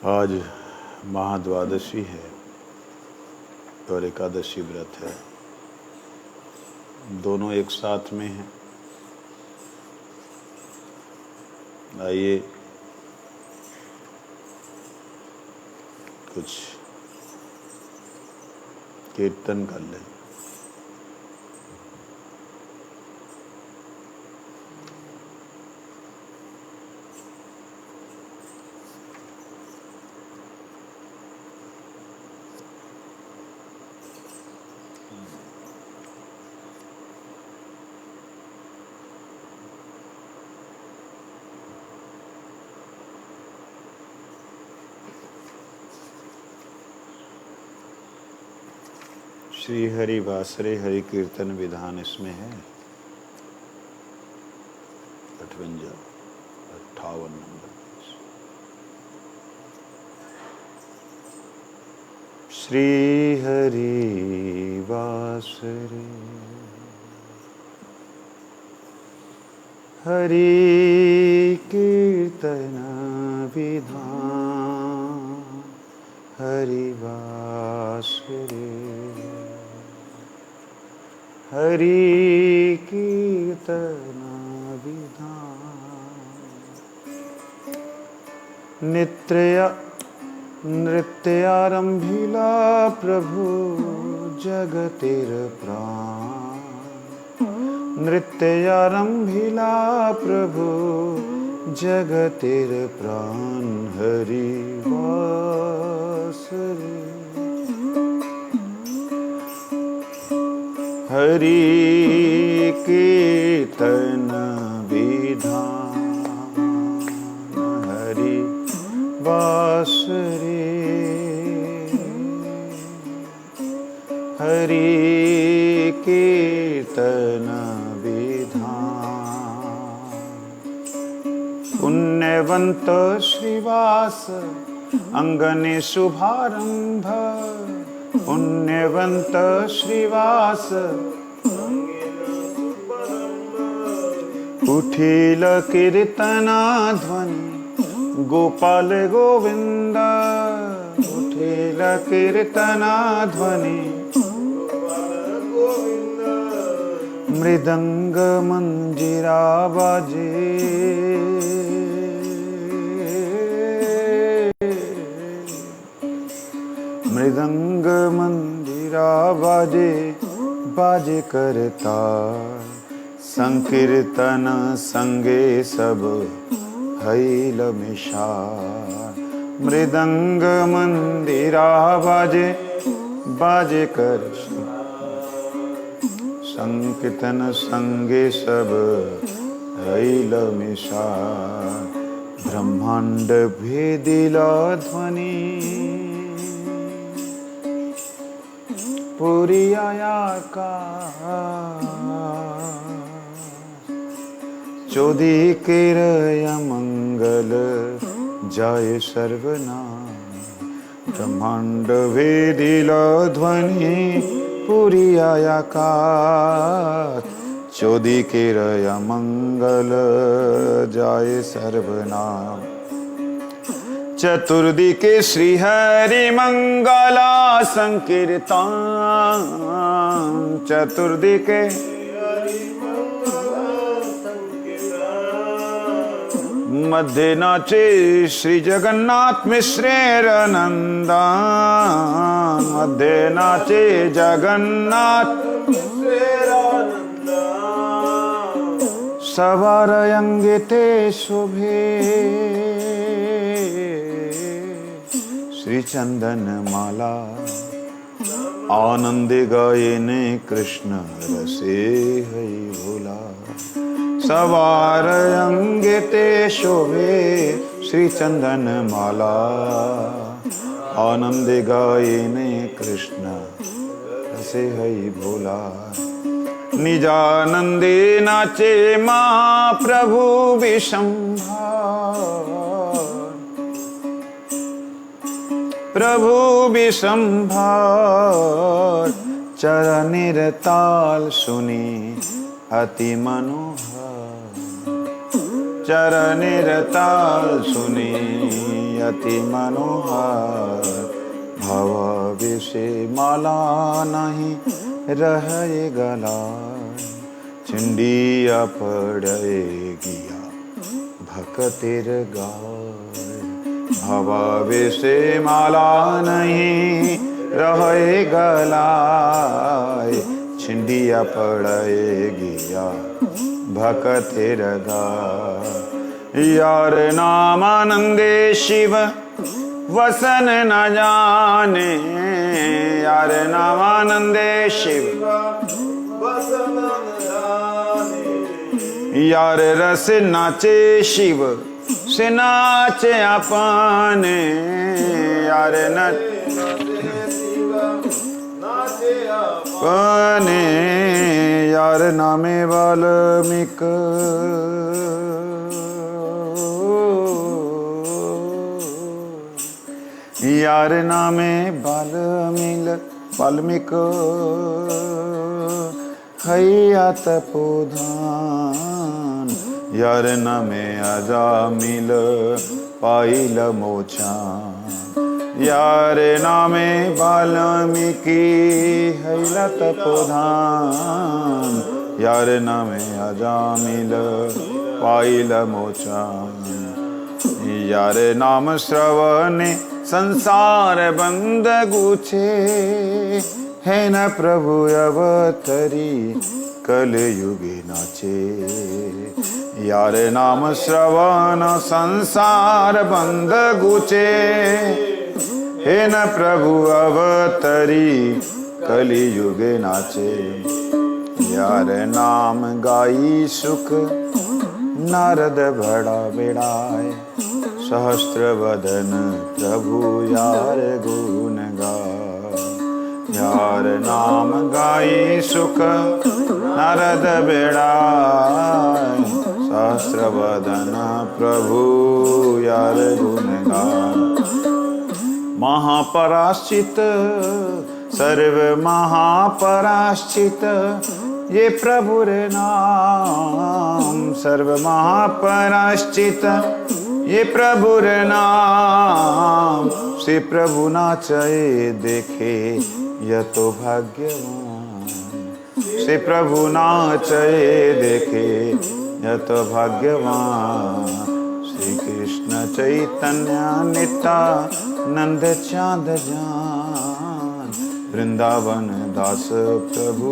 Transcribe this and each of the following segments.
आज महाद्वादशी है और एकादशी व्रत है, दोनों एक साथ में हैं। आइए कुछ कीर्तन कर लें। श्री हरि वासरे हरि कीर्तन विधान इसमें है 58 नंबर। श्री हरि वासरे हरि कीर्तन विधान हरि वासरे हरि कीर्तन विधान। नृत्यारंभिला प्रभु जगतेर प्राण। नृत्यारंभिला प्रभु जगतेर प्राण हरि वासरे हरि कीर्तन विधान हरि वासरे हरि कीर्तन विधान। पुण्यवंत श्रीवास अंगने शुभारंभ। पुण्यवंत श्रीवास उठिल कीर्तना ध्वनि गोपाल गोविंद। उठिल कीर्तना ध्वनि मृदंग मंजीरा बाजे। मृदंग मंदिरा बाजे बाजे करता। संकीर्तन संगे सब हैल मिशार। मृदंग मंदिरा बाजे बाजे कर संकीर्तन संगे सब हैल मिशार। ब्रह्मांड भेदिला ध्वनि पूरी आकाश। चौदी केरय मंगल जाय सर्वनाम। ब्रह्मांड भेदिला ध्वनि पूरी आकाश। चौदी केरय मंगल जाय सर्वनाम। चतुर्दी के श्री हरि मंगला संकीर्तन। चतुर्दी के मध्य नाचे श्री जगन्नाथ मिश्रेर नंदन। मध्य नाचे जगन्नाथ सवार अंगे ते शोभे। श्री चंदन माला आनंद गायने कृष्ण रसे है भोला। सवार अंगे ते शोभे श्री चंदन माला। आनंद गायने कृष्ण रसे है भोला। निजानंदे नाचे महाप्रभु विशंभार। प्रभु विशंभार चरणेर ताल सुनी अति मनोहर। चरणिरता सुनी अति मनोहर। भव विषे माला नहीं रहे गला, चिंडिया पड़े गिया भक्तिर गाय। भव विषे माला नहीं रहे गलाय, छिंडिया पड़े गिया भक्तिर गाय। यार नाम आनंदे शिव वसन न जाने, यार नाम आनंदे शिव वसन न जाने। यार रस नाचे शिव से नाचे अपने, यार अपने। यार नामे वाल्मीक यार नामे वाल्मीक हैया तपोधान। यार नामे अजामिल पाइल मोचान। यार नामे वाल्मीकि हैला तपोधान। यार नामे अजामिल पाइल मोचान। यार नाम श्रवणे संसार बंद गुछे, है न प्रभु अवतरी कलयुगे नाचे। यार नाम श्रवण संसार बंद गुचे, हे न प्रभु अवतरी कलियुगे नाचे। यार नाम गाई सुख नारद बड़ा बेड़ाए, सहस्त्र वदन प्रभु यार गुण गाए। यार नाम गाई सुख नारद बेड़ाए, सहस्त्र वदन प्रभु यार गुण गाए। महापराश्चित सर्व महापराश्चित ये प्रभुर नाम। सर्व महापराश्चित ये प्रभुर नाम। से प्रभु नाचए देखे यह तो भाग्यवान। से प्रभु नाचए देखे यह तो भाग्यवान। श्री कृष्ण चैतन्य नित्यानंद चाँद जान, वृंदावन दास प्रभु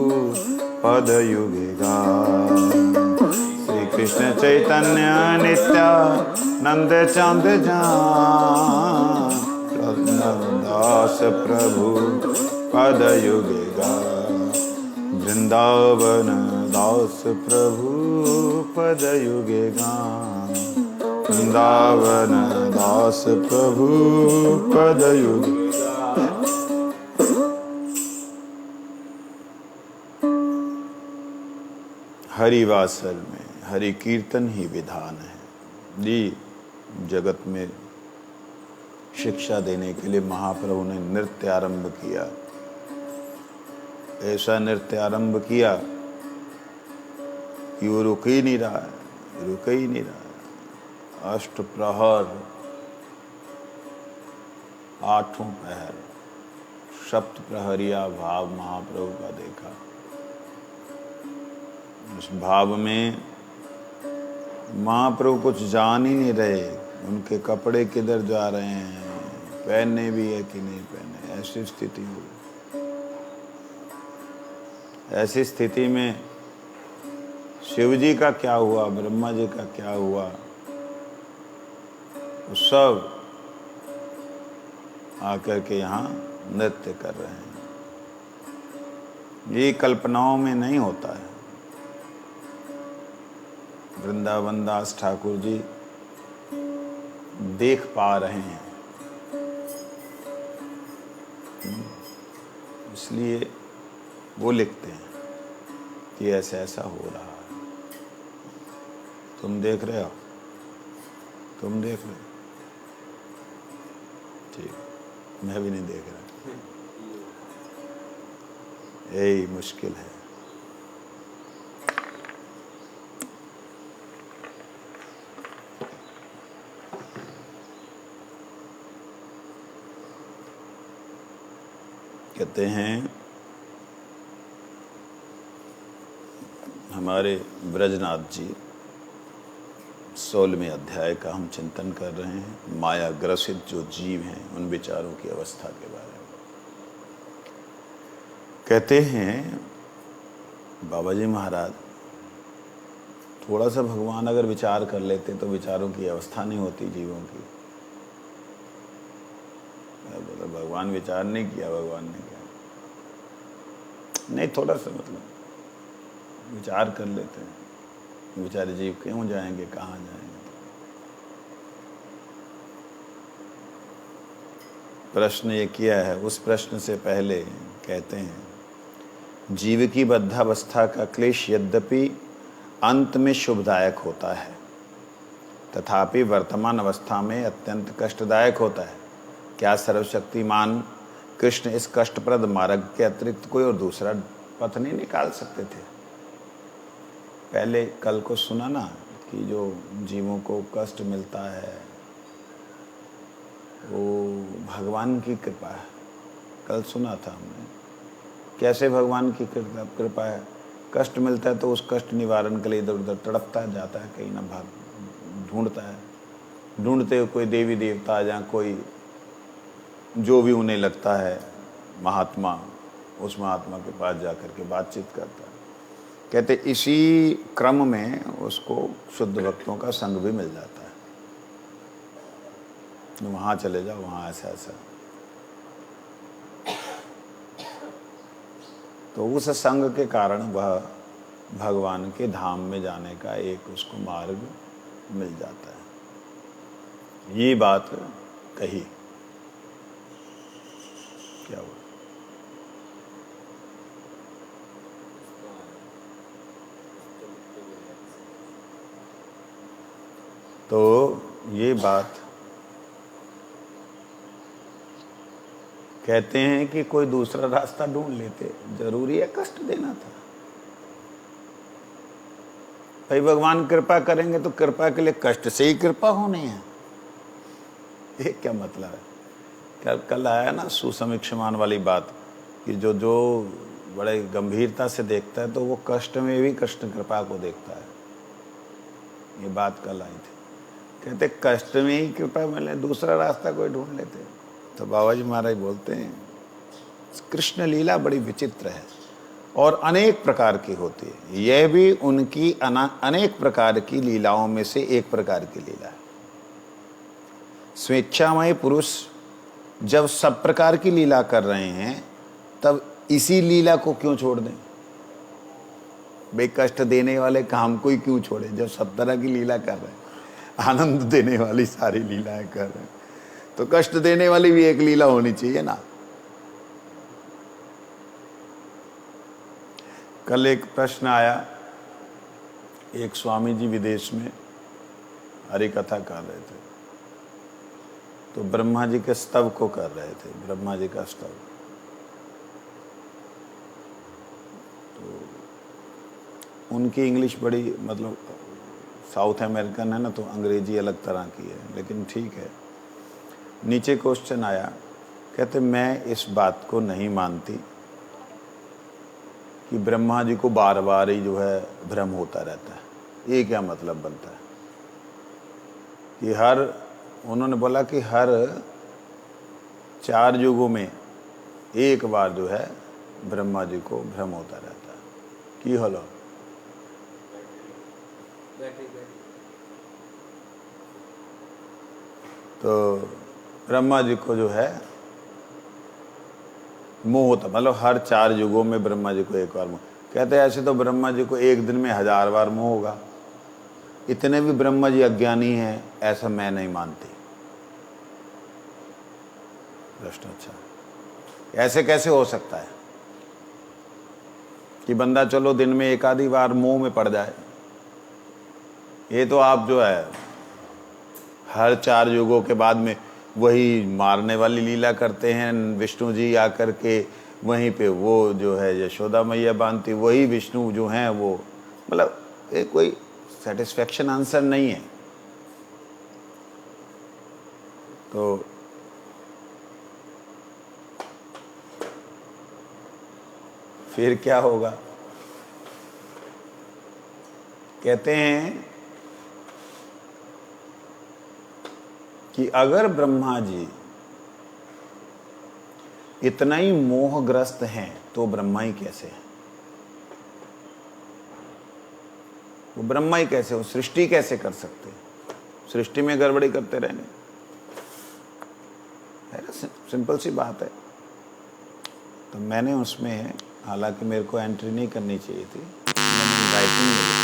पद युगे गान। श्री कृष्ण चैतन्य नित्यानंद चाँद जान, वृंदावन दास प्रभु पद युगे गान। वृंदावन दास प्रभु पद युगे गान। वृंदावन दास प्रभु पद युगे। हरिवासल में हरि कीर्तन ही विधान है जी। जगत में शिक्षा देने के लिए महाप्रभु ने नृत्य आरंभ किया। ऐसा नृत्य आरंभ किया कि वो रुक ही नहीं रहा है, रुक ही नहीं रहा है। अष्ट प्रहर, आठों पहर, सप्त प्रहरिया भाव महाप्रभु का देखा। उस भाव में महाप्रभु कुछ जान ही नहीं रहे, उनके कपड़े किधर जा रहे हैं, पहनने भी है कि नहीं पहने। ऐसी स्थिति हुई। ऐसी स्थिति में शिव जी का क्या हुआ, ब्रह्मा जी का क्या हुआ, वो सब आकर के यहाँ नृत्य कर रहे हैं। ये कल्पनाओं में नहीं होता है। वृंदावन दास ठाकुर जी देख पा रहे हैं, इसलिए वो लिखते हैं कि ऐसा ऐसा हो रहा है। तुम देख रहे हो, तुम देख रहे हो, ठीक, मैं भी नहीं देख रहा। यही मुश्किल है। कहते हैं हमारे ब्रजनाथ जी 16वें अध्याय का हम चिंतन कर रहे हैं, माया ग्रसित जो जीव हैं उन विचारों की अवस्था के बारे में। कहते हैं बाबा जी महाराज, थोड़ा सा भगवान अगर विचार कर लेते तो विचारों की अवस्था नहीं होती जीवों की। बोला भगवान विचार नहीं किया, भगवान ने क्या नहीं, थोड़ा सा मतलब विचार कर लेते हैं, बेचारे जीव क्यों जाएंगे, कहाँ जाएंगे। प्रश्न ये किया है, उस प्रश्न से पहले कहते हैं जीव की बद्धावस्था का क्लेश यद्यपि अंत में शुभदायक होता है तथापि वर्तमान अवस्था में अत्यंत कष्टदायक होता है। क्या सर्वशक्तिमान कृष्ण इस कष्टप्रद मार्ग के अतिरिक्त कोई और दूसरा पथ नहीं निकाल सकते थे? पहले कल को सुना ना कि जो जीवों को कष्ट मिलता है वो भगवान की कृपा है। कल सुना था हमने कैसे भगवान की कृपा है। कष्ट मिलता है तो उस कष्ट निवारण के लिए इधर उधर तड़पता जाता है, कहीं ना भाग ढूंढता है, ढूंढते हुए कोई देवी देवता या कोई जो भी उन्हें लगता है महात्मा, उस महात्मा के पास जाकर के बातचीत करता है। कहते इसी क्रम में उसको शुद्ध भक्तों का संग भी मिल जाता है, वहाँ चले जाओ, वहाँ ऐसा ऐसा। तो उस संग के कारण वह भगवान के धाम में जाने का एक उसको मार्ग मिल जाता है। ये बात कही, क्या हुआ? तो ये बात कहते हैं कि कोई दूसरा रास्ता ढूंढ लेते, जरूरी है कष्ट देना था? भाई भगवान कृपा करेंगे तो कृपा के लिए कष्ट से ही कृपा होनी है, ये क्या मतलब है? कल आया ना सुसमीक्षमान वाली बात कि जो जो बड़े गंभीरता से देखता है तो वो कष्ट में भी कृष्ण कृपा को देखता है। ये बात कल आई थी। कहते कष्ट में ही कृपा मिले, दूसरा रास्ता कोई ढूंढ लेते। तो बाबा जी महाराज बोलते हैं कृष्ण लीला बड़ी विचित्र है और अनेक प्रकार की होती है। यह भी उनकी अनेक प्रकार की लीलाओं में से एक प्रकार की लीला है। स्वेच्छामय पुरुष जब सब प्रकार की लीला कर रहे हैं तब इसी लीला को क्यों छोड़ दें? बे कष्ट देने वाले काम को ही क्यों छोड़े जब सब तरह की लीला कर रहे हैं, आनंद देने वाली सारी लीलाएं कर रहे हैं, तो कष्ट देने वाली भी एक लीला होनी चाहिए ना। कल एक प्रश्न आया, एक स्वामी जी विदेश में हरि कथा कर रहे थे तो ब्रह्मा जी के स्तव को कर रहे थे, ब्रह्मा जी का स्तव। तो उनकी इंग्लिश बड़ी मतलब साउथ अमेरिकन है ना, तो अंग्रेजी अलग तरह की है, लेकिन ठीक है। नीचे क्वेश्चन आया, कहते मैं इस बात को नहीं मानती कि ब्रह्मा जी को बार बार ही जो है भ्रम होता रहता है। ये क्या मतलब बनता है कि उन्होंने बोला कि हर 4 युगों में एक बार जो है ब्रह्मा जी को भ्रम होता रहता है। की हलो तो ब्रह्मा जी को जो है मोह होता, मतलब हर 4 युगों में ब्रह्मा जी को एक बार मोह। कहते हैं ऐसे तो ब्रह्मा जी को एक दिन में 1000 बार मोह होगा। इतने भी ब्रह्मा जी अज्ञानी हैं ऐसा मैं नहीं मानती। प्रश्न अच्छा, ऐसे कैसे हो सकता है कि बंदा चलो दिन में एक आधी बार मोह में पड़ जाए? ये तो आप जो है हर 4 युगों के बाद में वही मारने वाली लीला करते हैं। विष्णु जी आकर के वहीं पे वो जो है यशोदा मैया बांधती, वही विष्णु जो हैं वो, मतलब ये कोई सेटिस्फैक्शन आंसर नहीं है। तो फिर क्या होगा? कहते हैं कि अगर ब्रह्मा जी इतना ही मोहग्रस्त हैं तो ब्रह्मा ही कैसे हैं? वो ब्रह्मा ही कैसे हो? सृष्टि कैसे कर सकते हैं? सृष्टि में गड़बड़ी करते रहेंगे, है ना? सिंपल सी बात है। तो मैंने उसमें, हालांकि मेरे को एंट्री नहीं करनी चाहिए थी, मैंने राइटिंग में लिखा,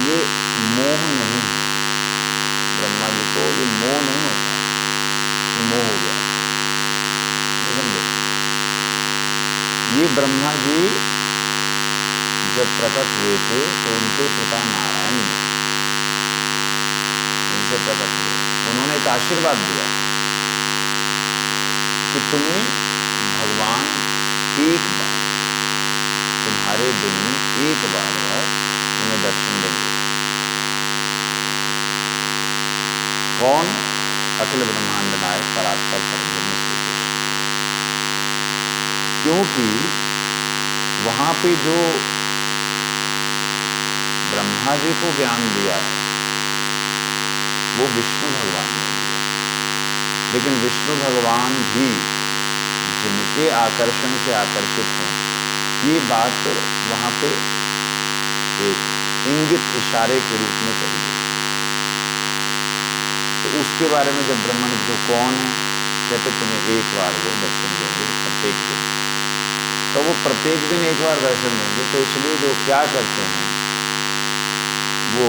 ये मोह नहीं है ब्रह्मा जी को, ये मोह नहीं होता, ये मोह हो गया। समझे? ये ब्रह्मा जी जब प्रकट हुए थे तो उनके पिता नारायण ने उनसे प्रकट हुए, उन्होंने एक आशीर्वाद दिया कि तुम्हें भगवान एक बार, तुम्हारे दिल में एक बार तुम्हें दर्शन देंगे। कौन? अखिल ब्रह्मांड नायक परात्पर परब्रह्म श्री कृष्ण। क्योंकि वहां पे जो ब्रह्मा जी को ज्ञान दिया है वो विष्णु भगवान ने दिया, लेकिन विष्णु भगवान भी जिनके आकर्षण से आकर्षित हैं, ये बात वहां पे एक इंगित इशारे के रूप में कही गई। तो उसके बारे में जब ब्रह्मा ने पूछा कौन है, कहते तुम्हें एक बार वो दर्शन देंगे प्रत्येक दिन। तो वो प्रत्येक दिन एक बार दर्शन देंगे, तो इसलिए जो क्या करते हैं, वो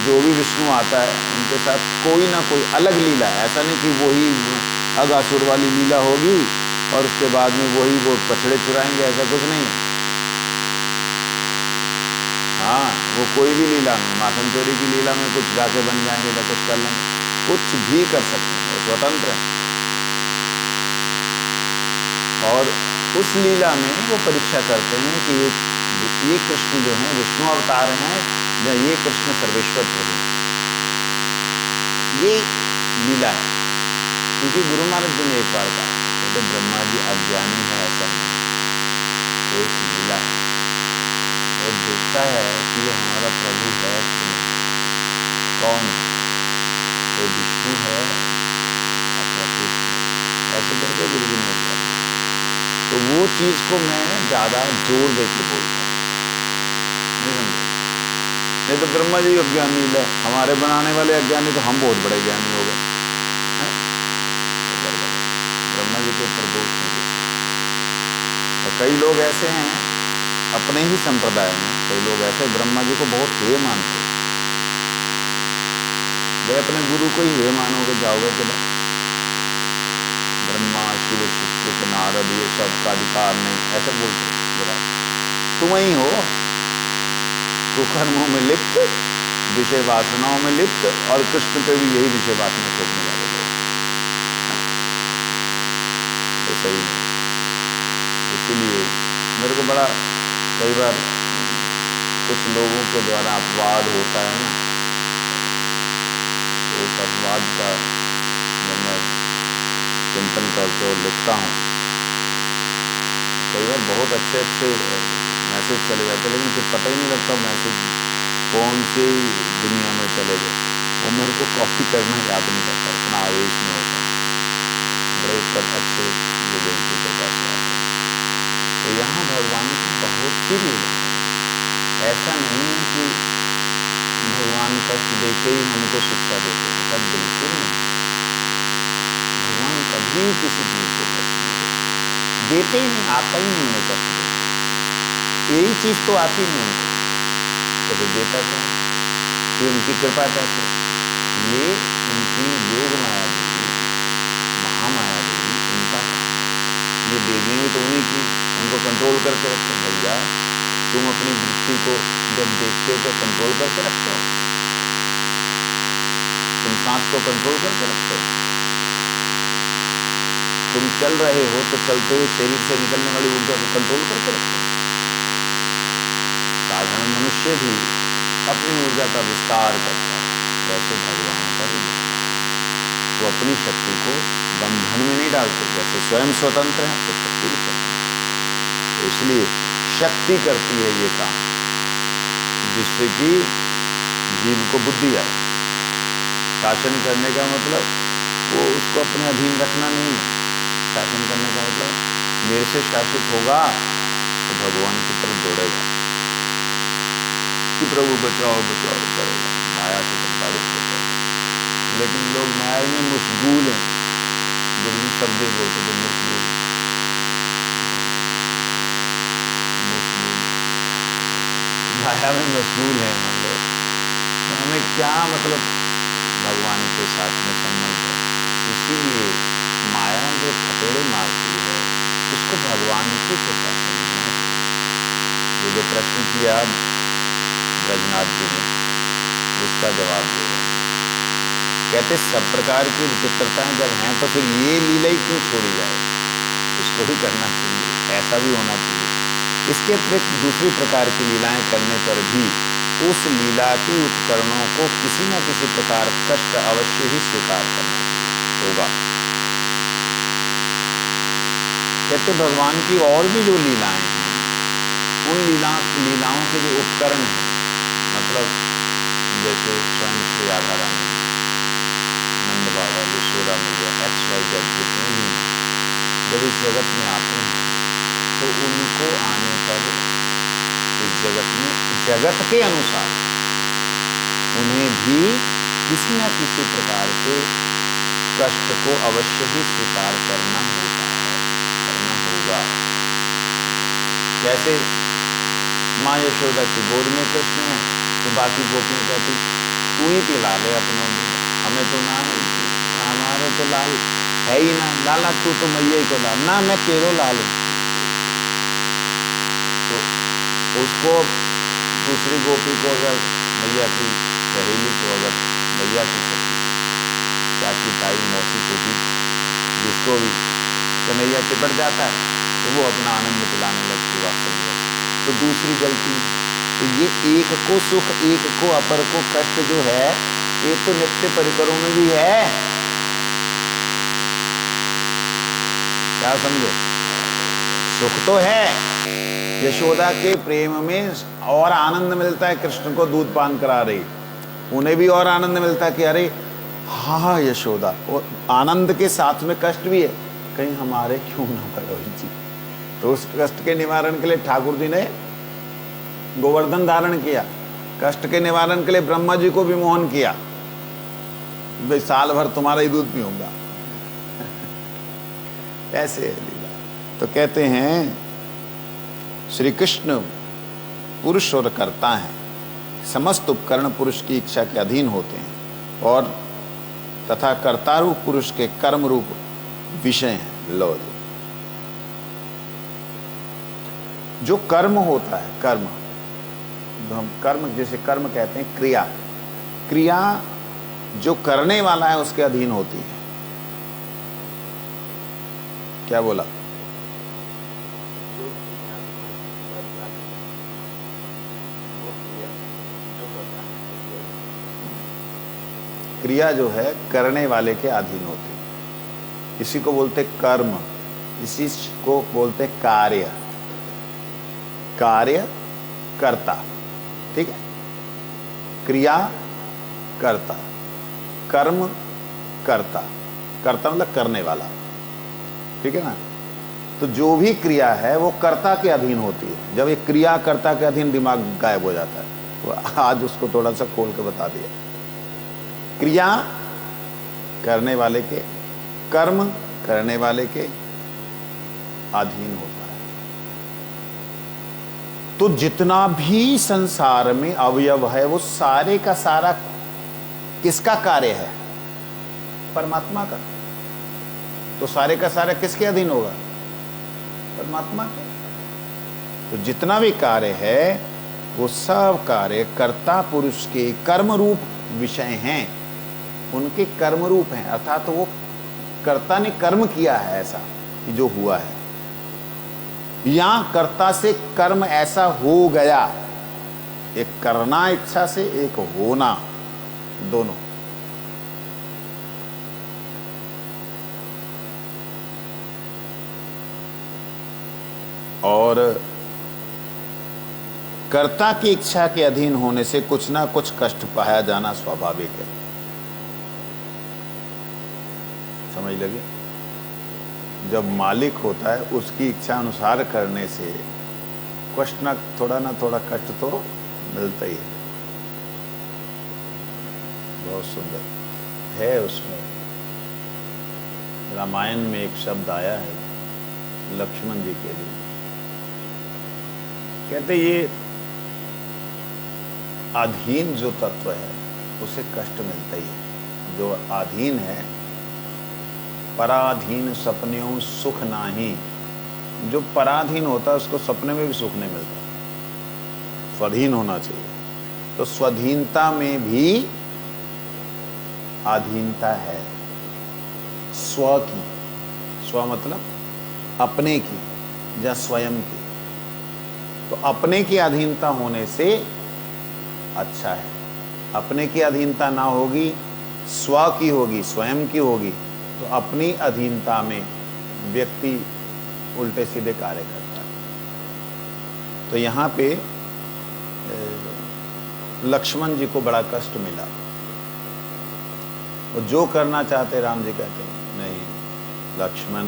जो भी विष्णु आता है उनके साथ कोई ना कोई अलग लीला है। ऐसा नहीं कि वही अगासुर वाली लीला होगी और उसके बाद में वही वो पछड़े चुराएंगे, ऐसा कुछ नहीं है। हाँ, वो कोई भी लीला में, माखन चोरी की लीला में कुछ जाके बन जाएंगे या कुछ कर लेंगे, कुछ भी कर सकते हैं, वो स्वतंत्र है। और उस लीला में वो परीक्षा करते हैं कि ये कृष्ण जो हैं विष्णु अवतार हैं या ये कृष्ण सर्वेश्वर प्रभु, ये लीला है। क्योंकि गुरु महाराज जी ने एक बार कहा, कहते ब्रह्मा जी अज्ञानी है ऐसा नहीं, वो एक लीला है। वो देखता है कि ये हमारा प्रभु है कि नहीं, कौन है, वो विष्णु है अथवा कृष्ण, ऐसे करके गुरु जी ने कहा। तो वो चीज को मैं ज्यादा जोर देके बोलता हूँ, नहीं समझे? नहीं तो ब्रह्मा जी अज्ञानी है, हमारे बनाने वाले अज्ञानी, तो हम बहुत बड़े ज्ञानी हो गए। ब्रह्मा जी के ऊपर दोष नहीं देते। और कई लोग ऐसे हैं अपने ही संप्रदाय में, कई लोग ऐसे ब्रह्मा जी को बहुत हेय मानते हैं। वे अपने गुरु को ही हेय मानोगे, जाओगे कि नहीं? ब्रह्मा शिव शुक नारद ये सब का अधिकार नहीं, ऐसा बोलते हैं। तुम ही हो कुकर्मों में लिप्त, विषय वासनाओं में लिप्त, और कृष्ण पे भी यही विषय वासना थोपने वाले लोग। ये सही नहीं। इसीलिए मेरे को बड़ा कई बार कुछ लोगों के द्वारा अपवाद होता है ना, तो उस अपवाद का जब मैं चिंतन करके और लिखता हूँ, कई बार बहुत अच्छे अच्छे मैसेज चले जाते, लेकिन फिर पता ही नहीं लगता मैसेज कौन सी दुनिया में चले गए। वो मेरे को कॉपी करना याद नहीं रहता, इतना आवेश में होता है। बड़े अच्छे लोगों की कृपा से आते हैं। तो यहाँ भगवान की बहुत सी लीला, ऐसा नहीं है कि भगवान कष्ट देके ही हमको शिक्षा देते हैं, ऐसा बिल्कुल नहीं। भगवान कभी किसी जीव को कष्ट नहीं देते ही नहीं, आता ही नहीं उन्हें कष्ट देते। यही चीज तो आती नहीं उनको, तो फिर देता क्या? ये उनकी कृपा कैसे? ये उनकी योग माया देवी, महामाया देवी, उनका ये देवियां भी तो उन्हीं की, उनको कंट्रोल करके रखते। भैया तुम अपनी दृष्टि को जब देखते हो तो कंट्रोल करके रखते हो, तुम सांस को कंट्रोल करके रखते हो, तुम चल रहे हो तो चलते हुए शरीर से निकलने वाली ऊर्जा को कंट्रोल करके रखते हो। साधारण मनुष्य भी अपनी ऊर्जा का विस्तार करता है, वैसे भगवान का भी विस्तार। वो अपनी शक्ति को बंधन में नहीं डालते, जैसे स्वयं स्वतंत्र है तो शक्ति भी स्वतंत्र। इसलिए शक्ति करती है ये काम, जिससे कि जीव को बुद्धि आए। शासन करने का मतलब वो उसको अपने अधीन रखना नहीं है। शासन करने का मतलब मेरे से शासित होगा तो भगवान की तरफ दौड़ेगा कि प्रभु बचाओ बचाओ करेगा, माया से प्रताड़ित होता है। लेकिन लोग माया में मशगूल हैं, गुरु शब्द बोलते थे मशगूल, माया में मशगूल है हम लोग। तो हमें क्या मतलब भगवान के साथ में संबंध है? इसीलिए माया जो थपेड़े मारती है उसको भगवान की कृपा से मिलना चाहिए। ये जो प्रश्न किया ब्रजनाथ जी ने, उसका जवाब दे रहे हैं। कहते सब प्रकार की विचित्रताएं जब हैं तो फिर ये लीला ही क्यों छोड़ी जाए, इसको भी करना चाहिए, ऐसा भी होना चाहिए। इसके अतिरिक्त दूसरी प्रकार की लीलाएं करने पर भी उस लीला के उपकरणों को किसी न किसी प्रकार कष्ट अवश्य ही स्वीकार करना होगा। कहते भगवान की और भी जो लीलाएं हैं, उन लीलाओं के जो उपकरण हैं, मतलब जैसे स्वयं श्री राधा रानी, नंद बाबा, यशोदा मैया, XYZ जितने भी जब इस जगत में आते हैं तो उनको आने पर इस जगत में जगत के अनुसार उन्हें भी किसी न किसी प्रकार के कष्ट को अवश्य ही स्वीकार करना होता है, करना होगा। जैसे माँ यशोदा की गोद में कृष्ण है तो बाकी गोपियां कहती तू ही पिला ले अपनों में, हमें तो ना, हमारे तो लाल है ही ना, लाला तू तो मैया को लाल ना, मैं तेरो लाल हूं। तो उसको दूसरी गोपी को, अगर मैया की सहेली को, अगर मैया की सखी, चाची, ताई, मौसी को भी, जिसको भी कन्हैया चिपट जाता है तो वो अपना आनंद पिलाने लगती वात्सल्य। तो दूसरी गलती, तो ये एक को सुख, एक को अपर को कष्ट जो है, ये तो नित्य परिकरों में भी है। क्या समझे? सुख तो है, यशोदा के प्रेम में और आनंद मिलता है, कृष्ण को दूध पान करा रही, उन्हें भी और आनंद मिलता है कि अरे हाँ यशोदा, और आनंद के साथ में कष्ट भी है, कहीं हमारे क्यों ना करो जी। तो उस कष्ट के निवारण के लिए ठाकुर जी ने गोवर्धन धारण किया, कष्ट के निवारण के लिए ब्रह्मा जी को भी मोहन किया, भाई साल भर तुम्हारा ही दूध पीऊंगा। ऐसे है लीला। तो कहते हैं श्री कृष्ण पुरुष और कर्ता हैं, समस्त उपकरण पुरुष की इच्छा के अधीन होते हैं और तथा कर्ता रूप पुरुष के कर्म रूप विषय हैं। लो जो कर्म होता है, कर्म जो हम कर्म, जैसे कर्म कहते हैं क्रिया, क्रिया जो करने वाला है उसके अधीन होती है। क्या बोला? क्रिया जो है करने वाले के अधीन होती है। इसी को बोलते कर्म, इसी को बोलते कार्य, कार्य कर्ता, ठीक है। क्रिया कर्ता, कर्म कर्ता, कर्ता मतलब करने वाला, ठीक है ना। तो जो भी क्रिया है वो कर्ता के अधीन होती है। जब ये क्रिया कर्ता के अधीन, दिमाग गायब हो जाता है। तो आज उसको थोड़ा सा खोल के बता दिया। क्रिया करने वाले के, कर्म करने वाले के अधीन होता है। तो जितना भी संसार में अवयव है वो सारे का सारा किसका कार्य है? परमात्मा का। तो सारे का सारा किसके अधीन होगा? परमात्मा के। तो जितना भी कार्य है वो सब कार्य कर्ता पुरुष के कर्म रूप विषय हैं, उनके कर्म रूप हैं। अर्थात तो वो कर्ता ने कर्म किया है ऐसा कि जो हुआ है, या कर्ता से कर्म ऐसा हो गया। एक करना इच्छा से, एक होना, दोनों। और कर्ता की इच्छा के अधीन होने से कुछ ना कुछ कष्ट पाया जाना स्वाभाविक है। समझ लगे? जब मालिक होता है उसकी इच्छा अनुसार करने से कष्ट ना थोड़ा कष्ट तो मिलता ही है। बहुत सुंदर है। उसमें रामायण में एक शब्द आया है लक्ष्मण जी के लिए, कहते ये अधीन जो तत्व है उसे कष्ट मिलता ही है। जो अधीन है, पराधीन सपनेओं सुख नाही, जो पराधीन होता है उसको सपने में भी सुख नहीं मिलता। स्वाधीन होना चाहिए। तो स्वाधीनता में भी अधीनता है। स्व की, स्व मतलब अपने की या स्वयं की। तो अपने की अधीनता होने से अच्छा है। अपने की अधीनता ना होगी, स्व की होगी, स्वयं की होगी, तो अपनी अधीनता में व्यक्ति उल्टे सीधे कार्य करता है। तो यहाँ पे लक्ष्मण जी को बड़ा कष्ट मिला। वो जो करना चाहते राम जी कहते नहीं लक्ष्मण,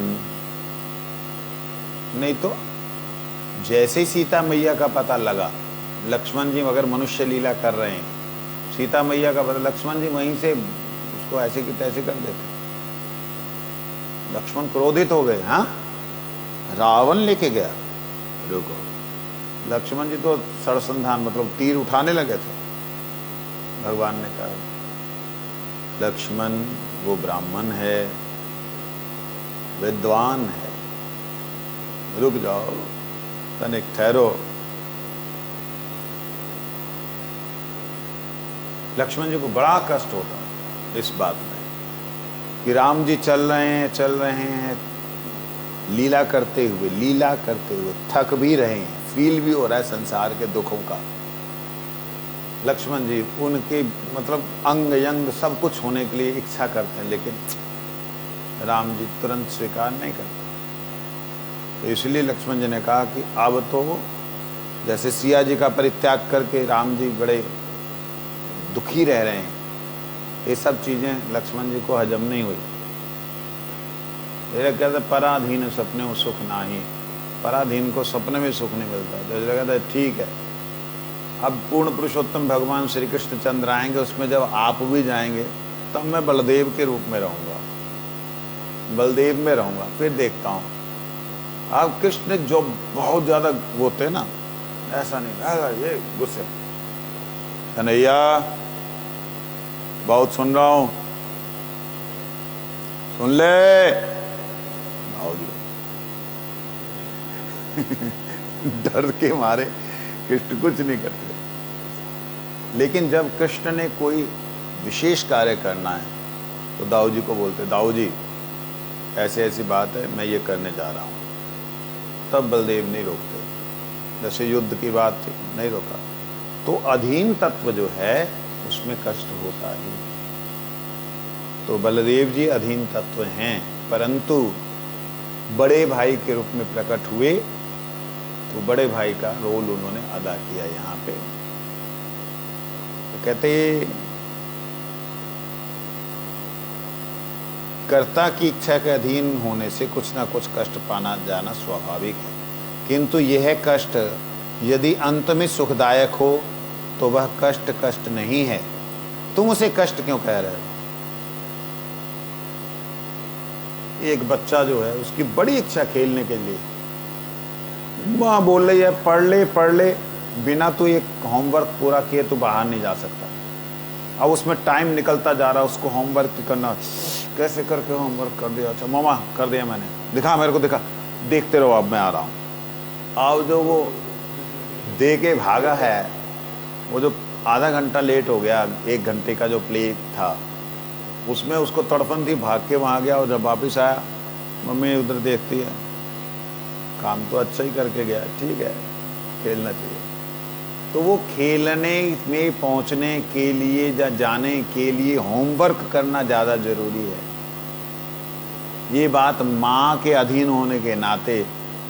नहीं तो जैसे ही सीता मैया का पता लगा, लक्ष्मण जी अगर मनुष्य लीला कर रहे हैं, सीता मैया का पता, लक्ष्मण जी वहीं से उसको ऐसे की तैसे कर देते। लक्ष्मण क्रोधित हो गए। हाँ, रावण लेके गया। रुको, लक्ष्मण जी तो सरसंधान मतलब तीर उठाने लगे थे। भगवान ने कहा लक्ष्मण वो ब्राह्मण है, विद्वान है, रुक जाओ, तनिक ठहरो। लक्ष्मण जी को बड़ा कष्ट होता इस बात में कि राम जी चल रहे हैं लीला करते हुए थक भी रहे हैं, फील भी हो रहा है संसार के दुखों का। लक्ष्मण जी उनके मतलब अंग यंग सब कुछ होने के लिए इच्छा करते हैं, लेकिन राम जी तुरंत स्वीकार नहीं करते। तो इसलिए लक्ष्मण जी ने कहा कि अब तो जैसे सिया जी का परित्याग करके राम जी बड़े दुखी रह रहे हैं, ये सब चीजें लक्ष्मण जी को हजम नहीं हुई। ये कहते पराधीन सपने में सुख नाही, पराधीन को सपने में सुख नहीं मिलता। तो इसलिए कहते ठीक है, अब पूर्ण पुरुषोत्तम भगवान श्री कृष्ण चंद्र आएंगे, उसमें जब आप भी जाएंगे तब मैं बलदेव के रूप में रहूंगा, बलदेव में रहूंगा, फिर देखता हूँ। अब कृष्ण जो बहुत ज्यादा होते ना, ऐसा नहीं, ये गुस्से कन्हैया बहुत सुन रहा हूं, सुन ले। डर के मारे कृष्ण कुछ नहीं करते। लेकिन जब कृष्ण ने कोई विशेष कार्य करना है तो दाऊ जी को बोलते, दाऊ जी ऐसे ऐसी बात है, मैं ये करने जा रहा हूं। तब बलदेव नहीं रोकते। जैसे युद्ध की बात थी, नहीं रोका। तो अधीन तत्व जो है उसमें कष्ट होता ही। तो बलदेव जी अधीन तत्व हैं, परंतु बड़े भाई के रूप में प्रकट हुए, तो बड़े भाई का रोल उन्होंने अदा किया यहाँ पे। तो कहते कर्ता की इच्छा के अधीन होने से कुछ ना कुछ कष्ट पाना जाना स्वाभाविक है, किंतु यह कष्ट यदि अंत में सुखदायक हो तो वह कष्ट कष्ट नहीं है। तुम उसे कष्ट क्यों कह रहे हो? एक बच्चा जो है उसकी बड़ी इच्छा खेलने के लिए, माँ बोल रही है पढ़ ले, बिना तो एक होमवर्क पूरा किए तो बाहर नहीं जा सकता। अब उसमें टाइम निकलता जा रहा है, उसको होमवर्क करना, कैसे करके होमवर्क कर दिया। अच्छा मामा कर दिया मैंने, दिखा मेरे को, दिखा, देखते रहो अब मैं आ रहा हूँ। अब जो वो दे के भागा है, वो जो आधा घंटा लेट हो गया, 1 घंटे का जो प्ले था, उसमें उसको तड़पन थी, भाग के वहाँ गया। और जब वापस आया, मम्मी उधर देखती है, काम तो अच्छा ही करके गया, ठीक है, खेलना चाहिए। तो वो खेलने में पहुंचने के लिए या जाने के लिए होमवर्क करना ज़्यादा जरूरी है। ये बात माँ के अधीन होने के नाते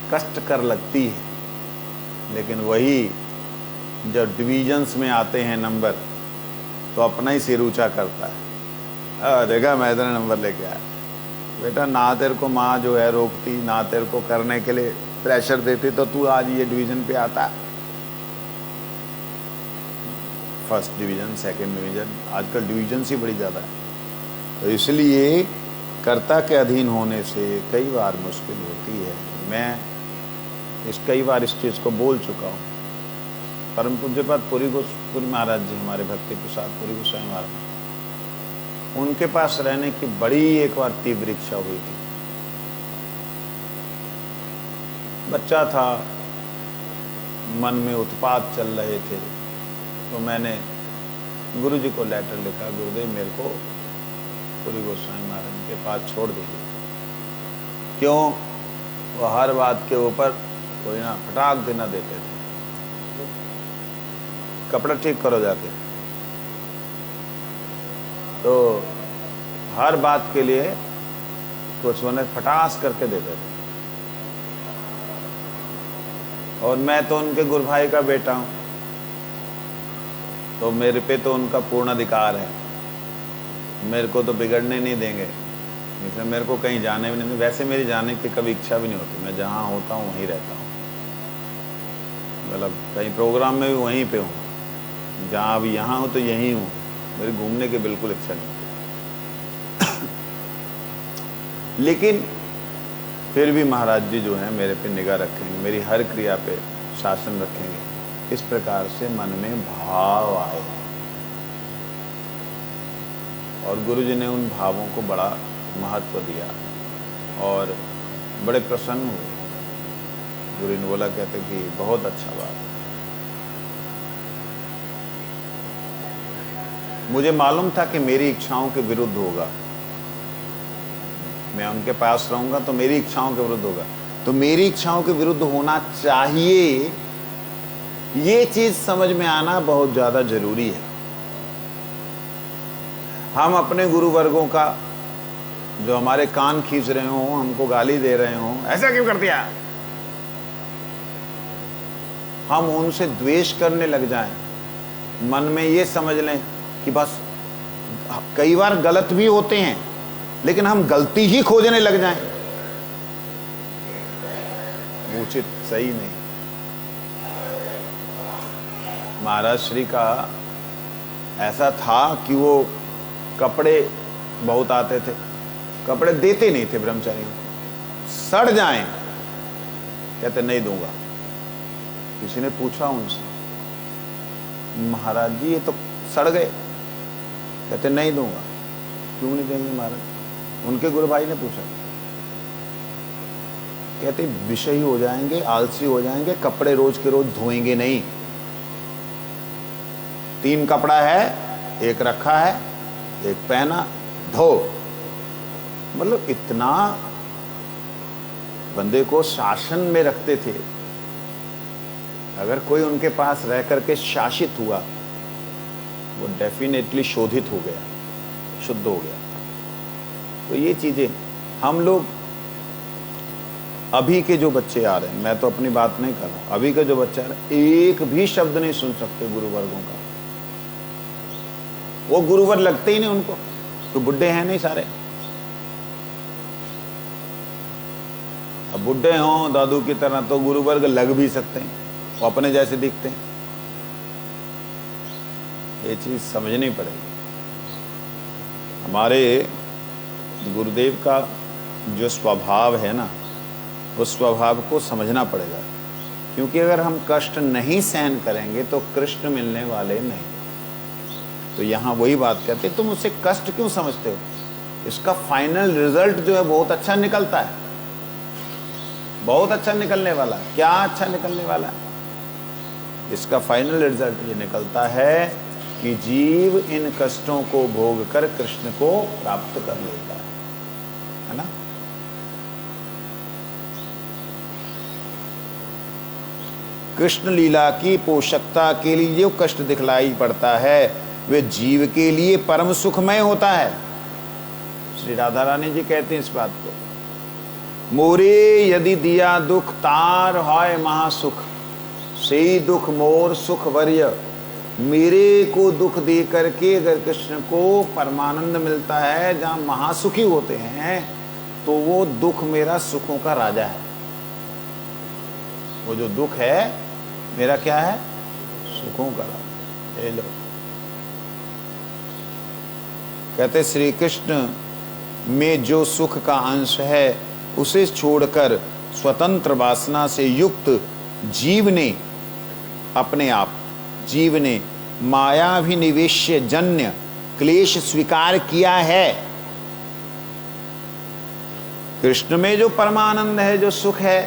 कष्ट कर लगती है, लेकिन वही जब डिवीजन्स में आते हैं नंबर तो अपना ही सिर ऊंचा करता है। देखा मैं इतने नंबर लेके आया। बेटा ना तेरे को माँ जो है रोकती, ना तेरे को करने के लिए प्रेशर देती तो तू आज ये डिवीज़न पे आता। फर्स्ट डिवीज़न, सेकंड डिवीज़न, आजकल डिवीजन ही बड़ी ज़्यादा है। तो इसलिए कर्ता के अधीन होने से कई बार मुश्किल होती है। मैं कई बार इस चीज़ को बोल चुका हूँ। परम पूज्यपाद पुरी महाराज जी, हमारे भक्ति प्रसाद पुरी गोस्वामी महाराज, उनके पास रहने की बड़ी एक बार तीव्र इच्छा हुई थी। बच्चा था, मन में उत्पात चल रहे थे, तो मैंने गुरु जी को लेटर लिखा, गुरुदेव मेरे को पुरी गोस्वामी महाराज के पास छोड़ दीजिए। क्यों? वो हर बात के ऊपर कोई ना फटाक देना देते थे। कपड़ा ठीक करो जाके, तो हर बात के लिए कुछ उन्हें फटास करके देते थे। और मैं तो उनके गुरु भाई का बेटा हूं, तो मेरे पे तो उनका पूर्ण अधिकार है, मेरे को तो बिगड़ने नहीं देंगे, इसलिए मेरे को कहीं जाने भी नहीं देंगे। वैसे मेरी जाने की कभी इच्छा भी नहीं होती, मैं जहाँ होता हूँ वहीं रहता हूँ, मतलब कहीं प्रोग्राम में भी वहीं पे हूँ, जहाँ अभी यहाँ हूँ तो यहीं हूँ, मेरी घूमने की बिल्कुल इच्छा नहीं होती। लेकिन फिर भी महाराज जी जो हैं मेरे पे निगाह रखेंगे, मेरी हर क्रिया पे शासन रखेंगे। इस प्रकार से मन में भाव आए और गुरु जी ने उन भावों को बड़ा महत्व दिया और बड़े प्रसन्न हुए। गुरु ने बोला, कहते कि बहुत अच्छा बात। मुझे मालूम था कि मेरी इच्छाओं के विरुद्ध होगा, मैं उनके पास रहूंगा तो मेरी इच्छाओं के विरुद्ध होगा, तो मेरी इच्छाओं के विरुद्ध होना चाहिए, ये चीज समझ में आना बहुत ज्यादा जरूरी है। हम अपने गुरु वर्गों का, जो हमारे कान खींच रहे हो, हमको गाली दे रहे हो, ऐसा क्यों कर दिया, हम उनसे द्वेष करने लग जाएं, मन में ये समझ लें कि बस, कई बार गलत भी होते हैं लेकिन हम गलती ही खोजने लग जाएं, उचित सही नहीं। महाराज श्री का ऐसा था कि वो कपड़े बहुत आते थे, कपड़े देते नहीं थे ब्रह्मचारियों को, सड़ जाएं कहते नहीं दूंगा। किसी ने पूछा उनसे, महाराज जी ये तो सड़ गए, कहते नहीं दूंगा। क्यों नहीं देंगे महाराज? उनके गुरु भाई ने पूछा, कहते विषयी हो जाएंगे, आलसी हो जाएंगे, कपड़े रोज के रोज धोएंगे नहीं। 3 कपड़ा है, एक रखा है, एक पहना, धो। मतलब इतना बंदे को शासन में रखते थे। अगर कोई उनके पास रह करके शासित हुआ, वो डेफिनेटली शोधित हो गया, शुद्ध हो गया। तो ये चीजें हम लोग, अभी के जो बच्चे आ रहे हैं, मैं तो अपनी बात नहीं कर रहा हूं, अभी के जो बच्चे आ रहे हैं, एक भी शब्द नहीं सुन सकते गुरुवर्गों का। वो गुरुवर लगते ही नहीं उनको, तो बुढ़े हैं नहीं सारे। अब बुढ़े हों दादू की तरह तो गुरुवर्ग लग भी सकते हैं, वो अपने जैसे दिखते हैं। ये चीज समझनी पड़ेगी। हमारे गुरुदेव का जो स्वभाव है ना, उस स्वभाव को समझना पड़ेगा, क्योंकि अगर हम कष्ट नहीं सहन करेंगे तो कृष्ण मिलने वाले नहीं। तो यहाँ वही बात कहते, तुम उसे कष्ट क्यों समझते हो? इसका फाइनल रिजल्ट जो है बहुत अच्छा निकलता है, बहुत अच्छा निकलने वाला है। क्या अच्छा निकलने वाला है? इसका फाइनल रिजल्ट ये निकलता है कि जीव इन कष्टों को भोग कर कृष्ण को प्राप्त कर लेता है ना। कृष्ण लीला की पोषकता के लिए जो कष्ट दिखलाई पड़ता है, वे जीव के लिए परम सुखमय होता है। श्री राधा रानी जी कहते हैं इस बात को, मोरे यदि दिया दुख तार होय महासुख, से दुख मोर सुख वर्य। मेरे को दुख दे करके अगर कृष्ण को परमानंद मिलता है जहां महासुखी होते हैं, तो वो दुख मेरा सुखों का राजा है। वो जो दुख है मेरा क्या है? सुखों का राजा। ले लो। कहते श्री कृष्ण में जो सुख का अंश है उसे छोड़कर स्वतंत्र वासना से युक्त जीव ने अपने आप जीव ने मायाभिनिवेश्य जन्य क्लेश स्वीकार किया है। कृष्ण में जो परमानंद है, जो सुख है,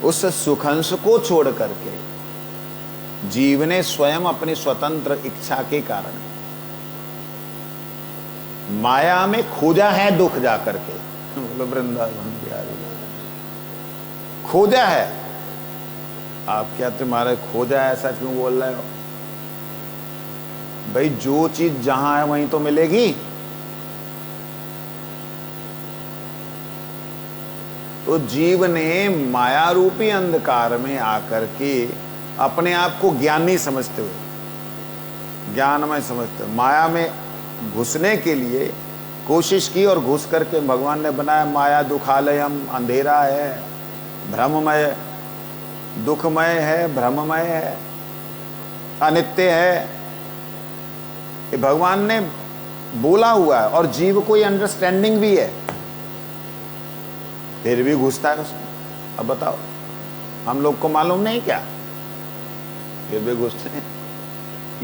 उस सुखंश को छोड़ करके जीव ने स्वयं अपनी स्वतंत्र इच्छा के कारण माया में खोजा है दुख जाकर के। वृंदावन बिहारी खोजा है। आप क्या तुम्हारे खोजा है, ऐसा क्यों बोल रहे हो भाई? जो चीज जहां है वहीं तो मिलेगी। तो जीव ने माया रूपी अंधकार में आकर के अपने आप को ज्ञानी समझते हुए, ज्ञानमय समझते हुए माया में घुसने के लिए कोशिश की, और घुस करके भगवान ने बनाया माया दुखालयम, अंधेरा है, भ्रममय, दुखमय है, भ्रममय है, अनित्य है। ये भगवान ने बोला हुआ है और जीव को ये अंडरस्टैंडिंग भी है, फिर भी घुसता है उसमें। अब बताओ, हम लोग को मालूम नहीं क्या? फिर भी घुसते हैं।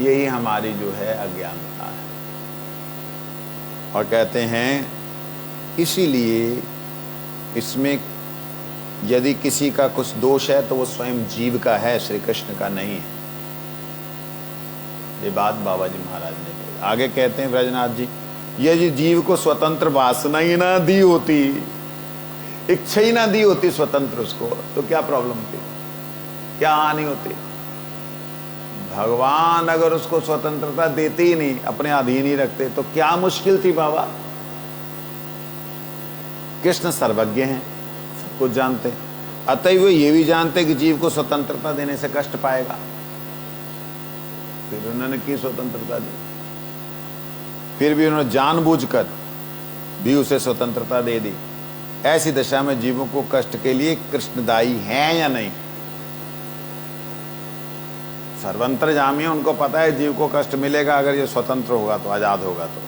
यही हमारी जो है अज्ञानता है। और कहते हैं इसीलिए इसमें यदि किसी का कुछ दोष है तो वो स्वयं जीव का है, श्री कृष्ण का नहीं है। ये बात बाबा जी महाराज ने कही। आगे कहते हैं ब्रजनाथ जी, यदि जीव को स्वतंत्र वासना ही ना दी होती, इच्छा ही ना दी होती स्वतंत्र उसको, तो क्या प्रॉब्लम थी, क्या हानि होती? भगवान अगर उसको स्वतंत्रता देते ही नहीं, अपने अधीन ही रखते, तो क्या मुश्किल थी बाबा? कृष्ण सर्वज्ञ हैं, सब कुछ जानते हैं, अतएव वो ये भी जानते कि जीव को स्वतंत्रता देने से कष्ट पाएगा। फिर उन्होंने की स्वतंत्रता दी, फिर भी उन्होंने जानबूझकर भी उसे स्वतंत्रता दे दी। ऐसी दशा में जीवों को कष्ट के लिए कृष्ण दायी हैं या नहीं? सर्वंतर्यामी है, उनको पता है जीव को कष्ट मिलेगा अगर ये स्वतंत्र होगा तो, आजाद होगा तो।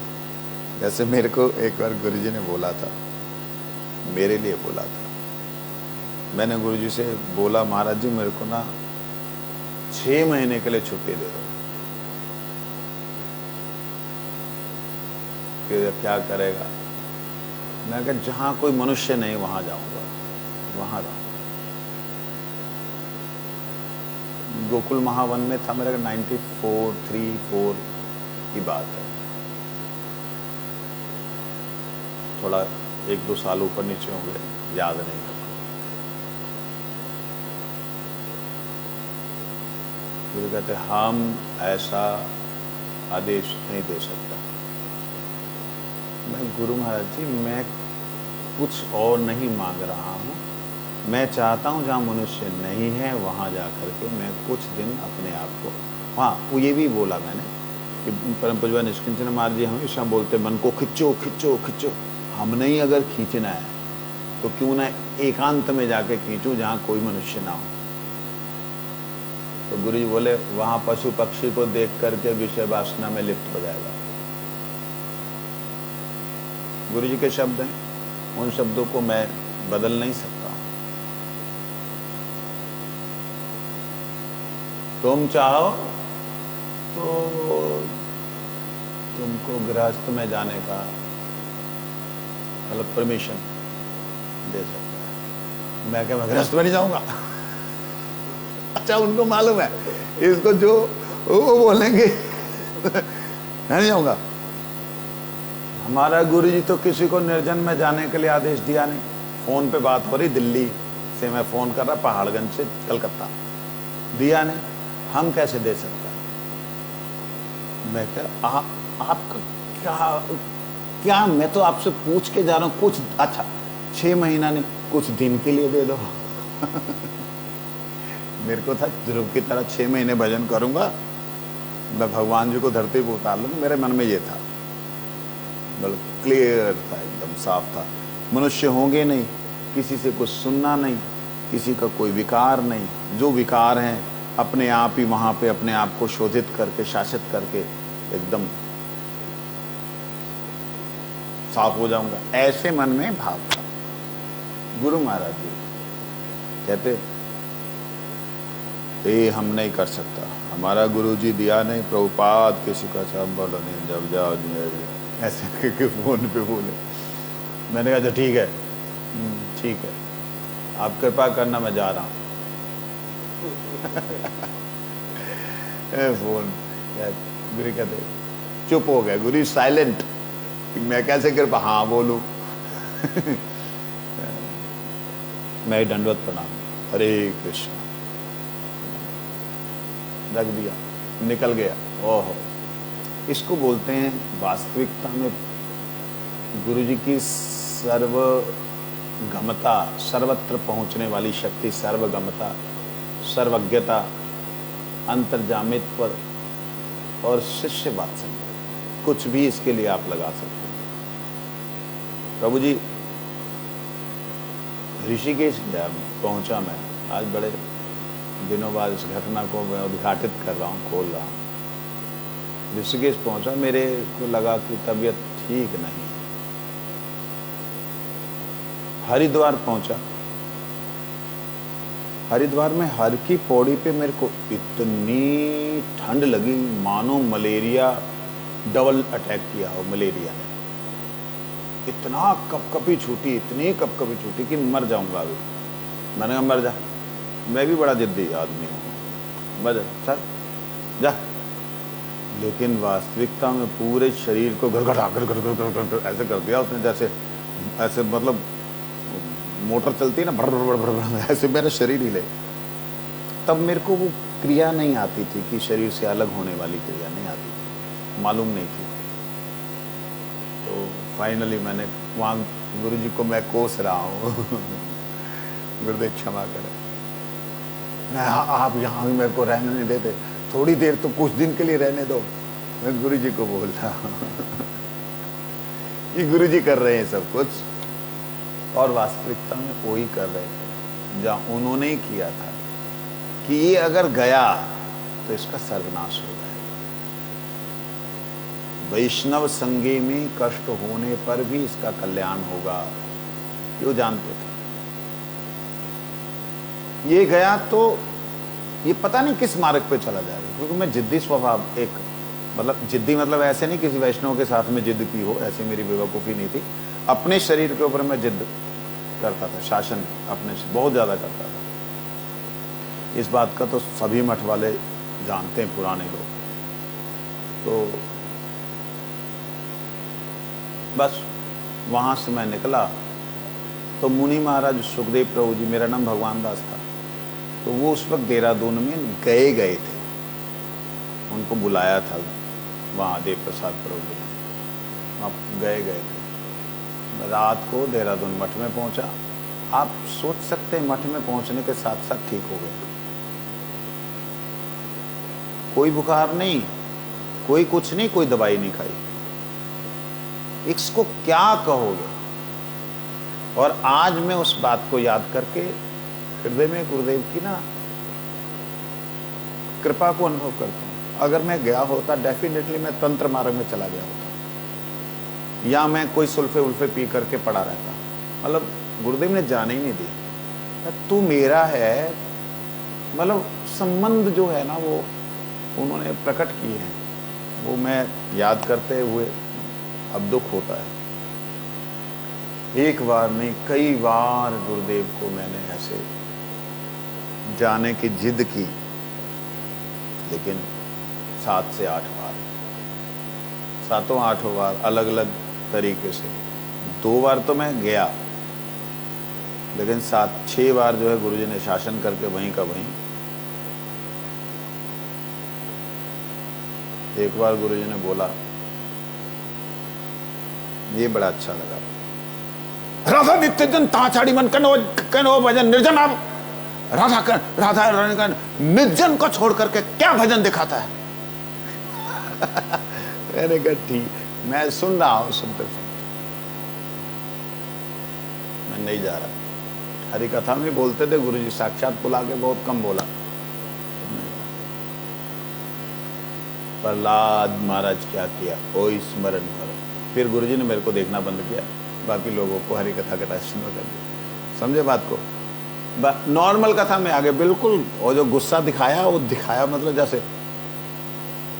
जैसे मेरे को एक बार गुरुजी ने बोला था, मेरे लिए बोला था, मैंने गुरुजी से बोला महाराज जी मेरे को ना 6 महीने के लिए छुट्टी दे दो। कि क्या करेगा? मैं कहा जहां कोई मनुष्य नहीं वहां जाऊंगा, वहां रहूंगा। गोकुल महावन में था मेरा 94-34 की बात है, थोड़ा 1-2 साल ऊपर नीचे हो गए, याद नहीं है। गुरु कहते हम ऐसा आदेश नहीं दे सकता। मैं गुरु महाराज जी मैं कुछ और नहीं मांग रहा हूँ, मैं चाहता हूँ जहाँ मनुष्य नहीं है वहाँ जा कर के मैं कुछ दिन अपने आप को, हाँ वो ये भी बोला मैंने कि परम पूज्य निष्किंचन महाराज जी हमेशा बोलते मन को खिंचो खिंचो खिंचो। हमने ही अगर खींचना है तो क्यों ना एकांत में जाके खींचूं जहाँ कोई मनुष्य ना हो। तो गुरु जी बोले वहाँ पशु पक्षी को देख करके विषय वासना में लिप्त हो जाएगा। गुरु जी के शब्द हैं, उन शब्दों को मैं बदल नहीं सकता। तुम चाहो तो तुमको गृहस्थ में जाने का मतलब परमिशन दे सकता है। मैं क्या मैं गृहस्थ में नहीं जाऊंगा? अच्छा उनको मालूम है इसको, जो वो बोलेंगे मैं नहीं जाऊंगा। हमारा गुरु जी तो किसी को निर्जन में जाने के लिए आदेश दिया नहीं। फोन पे बात हो रही, दिल्ली से मैं फोन कर रहा, पहाड़गंज से कलकत्ता, दिया नहीं। हम कैसे दे सकते हैं? मैं क्या आपका क्या क्या मैं तो आपसे पूछ के जा रहा हूँ, कुछ अच्छा 6 महीना नहीं, कुछ दिन के लिए दे दो। मेरे को था ध्रुव की तरह 6 महीने भजन करूंगा, मैं भगवान जी को धरती पर उतार लूंगा। मेरे मन में ये था, बड़ा क्लियर था, एकदम साफ था। मनुष्य होंगे नहीं, किसी से कुछ सुनना नहीं, किसी का कोई विकार नहीं, जो विकार हैं अपने आप ही वहां पे अपने आप को शोधित करके शासित करके एकदम साफ हो जाऊंगा, ऐसे मन में भाव था। गुरु महाराज जी कहते ये हम नहीं कर सकता, हमारा गुरु जी दिया नहीं, प्रभुपाद किसी का संबल नहीं, जब जाओ ऐसे करके फोन पे बोले। मैंने कहा अच्छा ठीक है, ठीक है, आप कृपा करना, मैं जा रहा हूँ। फोन गुरु कहते चुप हो गए, गुरु साइलेंट, मैं कैसे कृपा, हाँ बोलूं। मैं दंडवत प्रणाम, हरे कृष्ण, रख दिया, निकल गया। ओहो, इसको बोलते हैं वास्तविकता में गुरु जी की सर्वगमता, सर्वत्र पहुंचने वाली शक्ति, सर्वगमता, सर्वज्ञता, अंतर्जामित्व और शिष्य वात्सल्य, कुछ भी इसके लिए आप लगा सकते हैं। प्रभु जी ऋषिकेश गया, पहुंचा मैं, आज बड़े दिनों बाद इस घटना को मैं उद्घाटित कर रहा हूँ, खोल रहा हूँ। ऋषिकेश पहुंचा, मेरे को लगा कि तबीयत ठीक नहीं। हरिद्वार पहुंचा, हरिद्वार में हर की पौड़ी पे मेरे को इतनी ठंड लगी, मानो मलेरिया डबल अटैक किया हो मलेरिया ने। इतना कपकपी छूटी, इतनी कपकपी छूटी कि मर जाऊंगा अभी। मैंने कहा मर जा, मैं भी बड़ा जिद्दी आदमी हूँ, मर जा सर जा। लेकिन वास्तविकता में पूरे शरीर को घरघरा ऐसे कर दिया उसने, जैसे ऐसे मतलब मोटर चलती है ना, भर भर भर भर, ऐसे मेरा शरीर हिले। तब मेरे को वो क्रिया नहीं आती थी कि शरीर से अलग होने वाली क्रिया नहीं आती थी, मालूम नहीं थी। तो फाइनली मैंने वहाँ गुरु जी को मैं कोस रहा हूँ, गुरुदेव क्षमा करें, आप यहाँ भी मेरे को रहने नहीं देते, थोड़ी देर तो कुछ दिन के लिए रहने दो। मैं गुरु जी को बोल रहा हूँ कि गुरु जी कर रहे हैं सब कुछ, और वास्तविकता में वो ही कर रहे थे जहाँ उन्होंने ही किया था कि ये अगर गया तो इसका सर्वनाश हो जाएगा। वैष्णव संगे में कष्ट होने पर भी इसका कल्याण होगा, ये जानते थे। ये गया तो ये पता नहीं किस मार्ग पे चला जाएगा, क्योंकि मैं जिद्दी स्वभाव, एक मतलब जिद्दी मतलब ऐसे नहीं किसी वैष्णव के साथ में जिद की हो, ऐसी मेरी बेवकूफ़ी नहीं थी। अपने शरीर के ऊपर मैं जिद करता था, शासन अपने बहुत ज़्यादा करता था। इस बात का तो सभी मठ वाले जानते हैं, पुराने लोग। तो बस वहाँ से मैं निकला तो मुनि महाराज सुखदेव प्रभु जी, मेरा नाम भगवान दास था, तो वो उस वक्त देहरादून में गए थे, उनको बुलाया था वहाँ देव प्रसाद प्रभु जी, आप गए थे। रात को देहरादून मठ में पहुंचा। आप सोच सकते हैं मठ में पहुंचने के साथ साथ ठीक हो गए, कोई बुखार नहीं, कोई कुछ नहीं, कोई दवाई नहीं खाई। इसको क्या कहोगे। और आज मैं उस बात को याद करके हृदय में गुरुदेव की ना कृपा को अनुभव करता हूँ। अगर मैं गया होता डेफिनेटली मैं तंत्र मार्ग में चला गया होता, या मैं कोई सुल्फे उल्फे पी करके पड़ा रहता। मतलब गुरुदेव ने जाने ही नहीं दिया, तू मेरा है, मतलब संबंध जो है ना वो उन्होंने प्रकट किए हैं, वो मैं याद करते हुए अब दुख होता है। एक बार नहीं, कई बार गुरुदेव को मैंने ऐसे जाने की जिद की, लेकिन 7 से 8 बार, 7-8 बार अलग अलग तरीके से। 2 बार तो मैं गया, लेकिन 7-6 बार जो है गुरुजी ने शासन करके वहीं का वहीं। एक बार गुरुजी ने बोला, ये बड़ा अच्छा लगा। राधा नित्य दिन ताछाड़ी मन कनो भजन निर्जन। आप राधा निर्जन को छोड़ करके क्या भजन दिखाता है? मैंने कहा ठीक, मैं सुन रहा हूं, सुनते सुनते मैं नहीं जा रहा। हरि कथा में बोलते थे गुरुजी, साक्षात बुला के बहुत कम बोला। प्रहलाद महाराज क्या किया, ओ स्मरण करो। फिर गुरुजी ने मेरे को देखना बंद किया, बाकी लोगों को हरि कथा का शुरू कर दिया। समझे बात को? नॉर्मल कथा में आगे बिल्कुल, और जो गुस्सा दिखाया वो दिखाया मतलब जैसे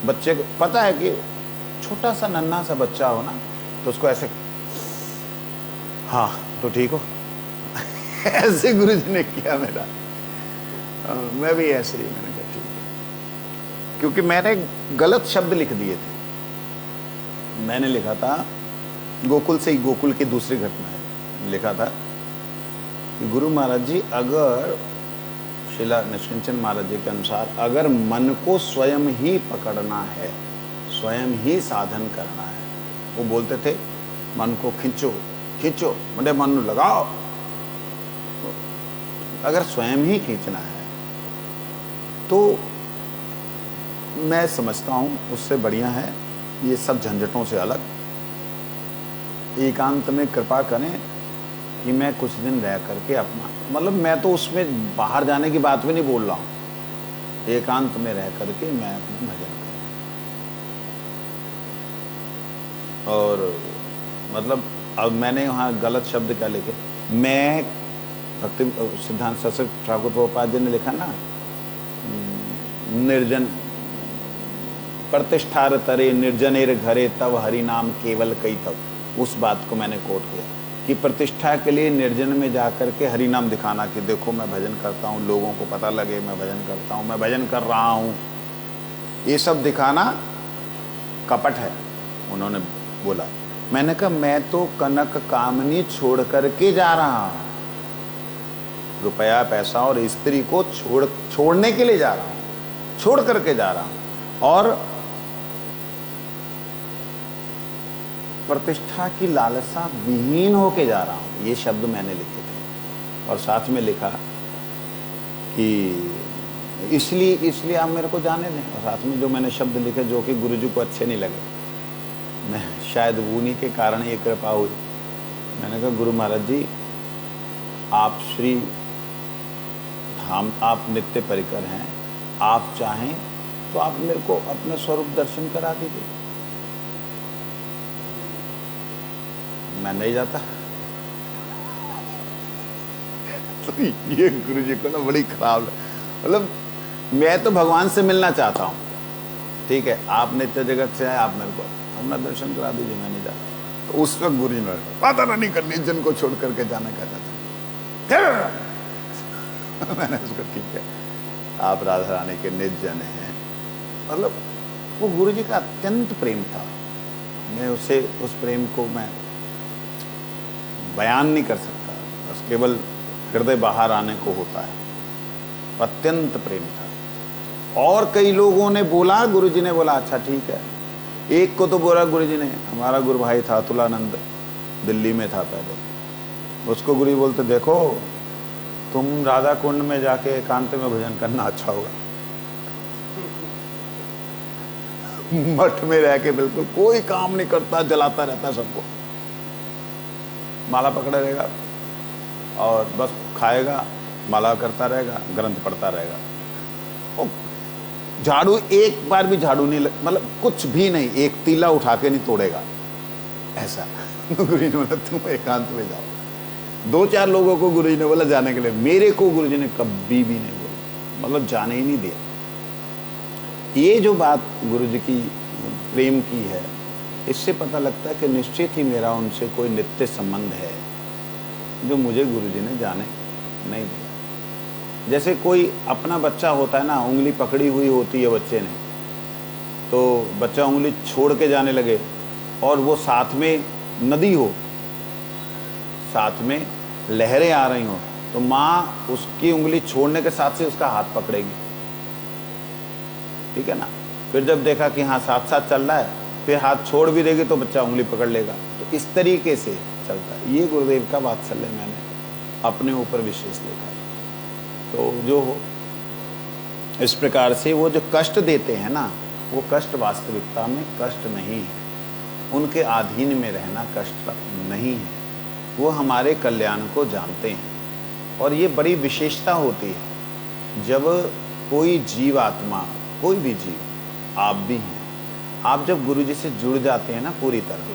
बच्चे को पता है कि छोटा सा नन्हा सा बच्चा हो ना, तो उसको ऐसे, हाँ तो ठीक हो ऐसे गुरुजी ने किया मेरा। मैं भी ऐसे ही, मैंने कहा ठीक है, क्योंकि मैंने गलत शब्द लिख दिए थे। मैंने लिखा था गोकुल से ही, गोकुल की दूसरी घटना है, लिखा था कि गुरु महाराज जी, अगर शिला निष्किंचन महाराज जी के अनुसार अगर मन को स्वयं ही पकड़ना है, स्वयं ही साधन करना है, वो बोलते थे मन को खींचो खींचो, मुझे मन लगाओ। अगर स्वयं ही खींचना है तो मैं समझता हूं उससे बढ़िया है ये सब झंझटों से अलग एकांत में कृपा करें कि मैं कुछ दिन रह करके अपना, मतलब मैं तो उसमें बाहर जाने की बात भी नहीं बोल रहा हूं, एकांत में रह करके मैं अपना भजन करूं। और मतलब अब मैंने वहाँ गलत शब्द क्या लिखे, मैं भक्ति सिद्धांत सरस्वती ठाकुर प्रभुपाद जी ने लिखा ना, निर्जन प्रतिष्ठार तरे निर्जनेर घरे तब हरि नाम केवल कई तब, उस बात को मैंने कोट किया कि प्रतिष्ठा के लिए निर्जन में जाकर के हरि नाम दिखाना कि देखो मैं भजन करता हूँ, लोगों को पता लगे मैं भजन करता हूँ, मैं भजन कर रहा हूँ, ये सब दिखाना कपट है, उन्होंने बोला। मैंने कहा मैं तो कनक कामनी छोड़ करके जा रहा हूँ, रुपया पैसा और स्त्री को छोड़ने के लिए जा रहा हूँ, छोड़ करके जा रहा हूँ, और प्रतिष्ठा की लालसा विहीन होके जा रहा हूँ, ये शब्द मैंने लिखे थे। और साथ में लिखा कि इसलिए आप मेरे को जाने दें, और साथ में जो मैंने शब्द लिखे जो कि गुरुजी को अच्छे नहीं लगे, मैं शायद उन्हीं के कारण ये कृपा हुई। मैंने कहा गुरु महाराज जी, आप श्री धाम, आप नित्य परिकर हैं, आप चाहें तो आप मेरे को अपने स्वरूप दर्शन करा दीजिए। मैं नहीं जाता। तो ये गुरुजी को ना बड़ी खराब, मतलब मैं तो भगवान से मिलना चाहता हूँ, ठीक है, आप नित्य जगत से आए, आप मेरे को अपना दर्शन करा दीजिए, मैं नहीं जाता। तो उस वक्त गुरुजी ने पता नहीं करनी, जन को छोड़ करके जाने का चाहता। मैंने उसको ठीक है, आप राधा रानी के निज जन हैं, मतलब वो गुरुजी का अत्यंत प्रेम था, मैं उसे उस प्रेम को मैं बयान नहीं कर सकता, बस केवल हृदय बाहर आने को होता है, अत्यंत प्रेम था। और कई लोगों ने बोला, गुरुजी ने बोला अच्छा ठीक है, एक को तो बोला गुरुजी ने, हमारा गुरु भाई था अतुलानंद, दिल्ली में था पहले, उसको गुरुजी बोलते देखो तुम राधा कुंड में जाके एकांत में भजन करना अच्छा होगा, मठ में रह के बिल्कुल कोई काम नहीं करता, जलाता रहता सबको, माला पकड़े रहेगा और बस खाएगा, माला करता रहेगा, ग्रंथ पढ़ता रहेगा, झाड़ू एक बार भी झाड़ू नहीं मतलब कुछ भी नहीं, एक तीला उठा के नहीं तोड़ेगा, ऐसा। गुरुजी ने बोला तुम एकांत में जाओ। दो चार लोगों को गुरुजी ने बोला जाने के लिए, मेरे को गुरुजी ने कभी भी नहीं बोला, मतलब जाने ही नहीं दिया। ये जो बात गुरुजी की प्रेम की है, इससे पता लगता है कि निश्चित ही मेरा उनसे कोई नित्य संबंध है, जो मुझे गुरुजी ने जाने नहीं दिया। जैसे कोई अपना बच्चा होता है ना, उंगली पकड़ी हुई होती है बच्चे ने, तो बच्चा उंगली छोड़ के जाने लगे और वो साथ में नदी हो, साथ में लहरें आ रही हो, तो माँ उसकी उंगली छोड़ने के साथ से उसका हाथ पकड़ेगी, ठीक है ना। फिर जब देखा कि हाँ साथ साथ चल रहा है, फिर हाथ छोड़ भी देगी तो बच्चा उंगली पकड़ लेगा। तो इस तरीके से चलता है। ये गुरुदेव का वात्सल्य मैंने अपने ऊपर विशेष देखा है। तो जो इस प्रकार से वो जो कष्ट देते हैं ना, वो कष्ट वास्तविकता में कष्ट नहीं है, उनके अधीन में रहना कष्ट नहीं है, वो हमारे कल्याण को जानते हैं। और ये बड़ी विशेषता होती है जब कोई जीवात्मा, कोई भी जीव, आप भी हैं, आप जब गुरु जी से जुड़ जाते हैं ना पूरी तरह,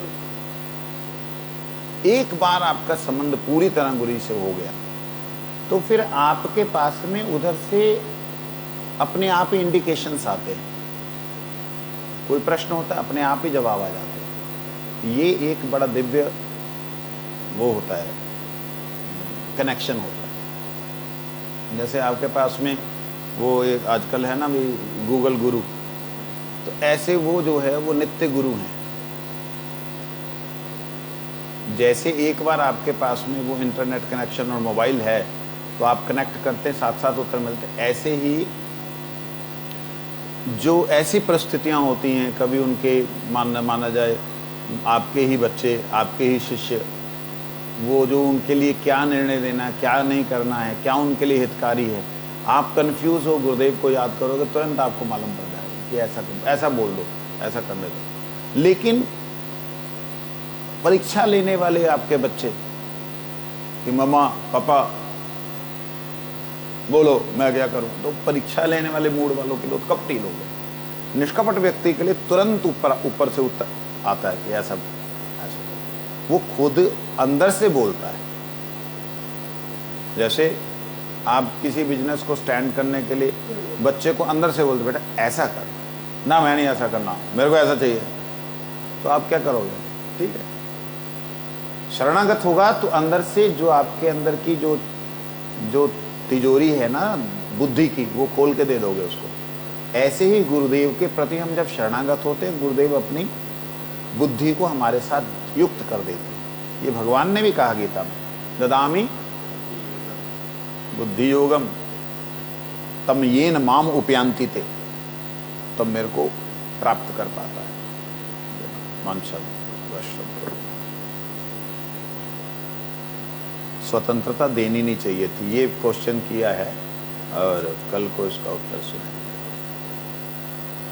एक बार आपका संबंध पूरी तरह गुरु जी से हो गया, तो फिर आपके पास में उधर से अपने आप ही इंडिकेशंस आते हैं। कोई प्रश्न होता है, अपने आप ही जवाब आ जाते हैं। ये एक बड़ा दिव्य वो होता है, कनेक्शन होता है। जैसे आपके पास में वो एक आजकल है ना भी गूगल गुरु, तो ऐसे वो जो है वो नित्य गुरु हैं। जैसे एक बार आपके पास में वो इंटरनेट कनेक्शन और मोबाइल है तो आप कनेक्ट करते हैं, साथ साथ उत्तर मिलते हैं, ऐसे ही जो ऐसी परिस्थितियां होती हैं, कभी उनके माना जाए आपके ही बच्चे, आपके ही शिष्य, वो जो उनके लिए क्या निर्णय लेना, क्या नहीं करना है, क्या उनके लिए हितकारी है, आप कंफ्यूज हो, गुरुदेव को याद करोगे तुरंत आपको मालूम पड़ जाएगा कि ऐसा बोल दो, ऐसा करने दो। लेकिन परीक्षा लेने वाले आपके बच्चे कि मम्मा पापा बोलो मैं क्या करूं, तो परीक्षा लेने वाले मूड वालों के लिए, कपटी लोग हैं। निष्कपट व्यक्ति के लिए तुरंत ऊपर से उत्तर आता है कि ऐसा, वो खुद अंदर से बोलता है। जैसे आप किसी बिजनेस को स्टैंड करने के लिए बच्चे को अंदर से बोलते बेटा ऐसा कर ना, मैं नहीं ऐसा करना, मेरे को ऐसा चाहिए, तो आप क्या करोगे? ठीक है, शरणागत होगा तो अंदर से जो आपके अंदर की जो तिजोरी है ना बुद्धि की, वो खोल के दे दोगे उसको। ऐसे ही गुरुदेव के प्रति हम जब शरणागत होते हैं, गुरुदेव अपनी बुद्धि को हमारे साथ युक्त कर देते हैं। ये भगवान ने भी कहा गीता में, ददामि बुद्धि योगम तम येन माम उपयांति ते, तब मेरे को प्राप्त कर पाता है। स्वतंत्रता देनी नहीं चाहिए थी, ये क्वेश्चन किया है और कल को इसका उत्तर सुनेंगे।